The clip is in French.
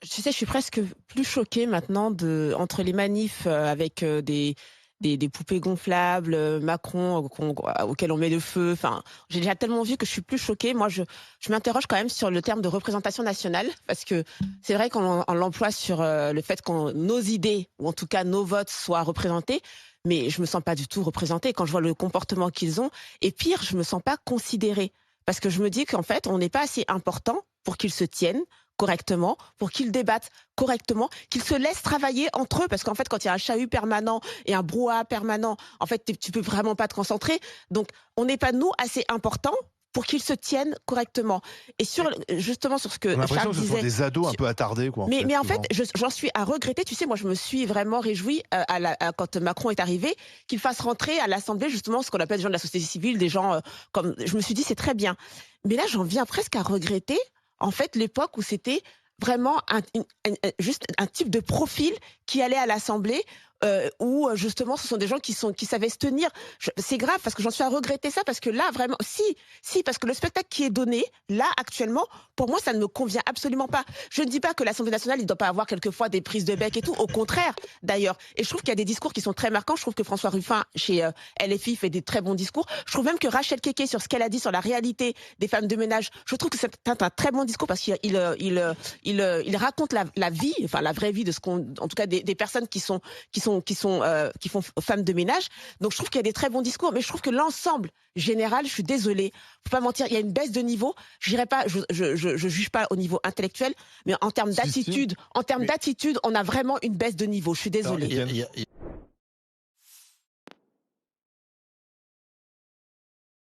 Tu sais, je suis presque plus choquée maintenant entre les manifs, avec, des poupées gonflables, Macron, auquel on met le feu. Enfin, j'ai déjà tellement vu que je suis plus choquée. Moi, je m'interroge quand même sur le terme de représentation nationale, parce que c'est vrai qu'on l'emploie sur, le fait qu'on nos idées, ou en tout cas nos votes soient représentés, mais je me sens pas du tout représentée quand je vois le comportement qu'ils ont, et pire, je me sens pas considérée. Parce que je me dis qu'en fait, on n'est pas assez important pour qu'ils se tiennent correctement, pour qu'ils débattent correctement, qu'ils se laissent travailler entre eux, parce qu'en fait, quand il y a un chahut permanent et un brouhaha permanent, en fait, tu peux vraiment pas te concentrer. Donc, on n'est pas, nous, assez importants pour qu'ils se tiennent correctement. Et justement, sur ce On que a l'impression Charles que ce sont disait, des ados un peu attardés, quoi, en fait, mais en fait, souvent. j'en suis à regretter. Tu sais, moi, je me suis vraiment réjouie, quand Macron est arrivé, qu'il fasse rentrer à l'Assemblée justement ce qu'on appelle des gens de la société civile, des gens, comme. Je me suis dit, c'est très bien. Mais là, j'en viens presque à regretter, en fait, l'époque où c'était vraiment juste un type de profil qui allait à l'Assemblée, où justement, ce sont des gens qui savaient se tenir. C'est grave parce que j'en suis à regretter ça, parce que là, vraiment, si, parce que le spectacle qui est donné là actuellement, pour moi, ça ne me convient absolument pas. Je ne dis pas que l'Assemblée nationale, il ne doit pas avoir quelquefois des prises de bec et tout. Au contraire, d'ailleurs. Et je trouve qu'il y a des discours qui sont très marquants. Je trouve que François Ruffin, chez LFI, fait des très bons discours. Je trouve même que Rachel Keke, sur ce qu'elle a dit sur la réalité des femmes de ménage, je trouve que c'est un très bon discours, parce qu'il raconte la vie, enfin la vraie vie de en tout cas des personnes qui font femmes de ménage. Donc je trouve qu'il y a des très bons discours, mais je trouve que l'ensemble général, je suis désolée, faut pas mentir, il y a une baisse de niveau. J'irai pas, je juge pas au niveau intellectuel, mais Si, si. en termes Oui. d'attitude, on a vraiment une baisse de niveau. Je suis Alors, désolée. Étienne?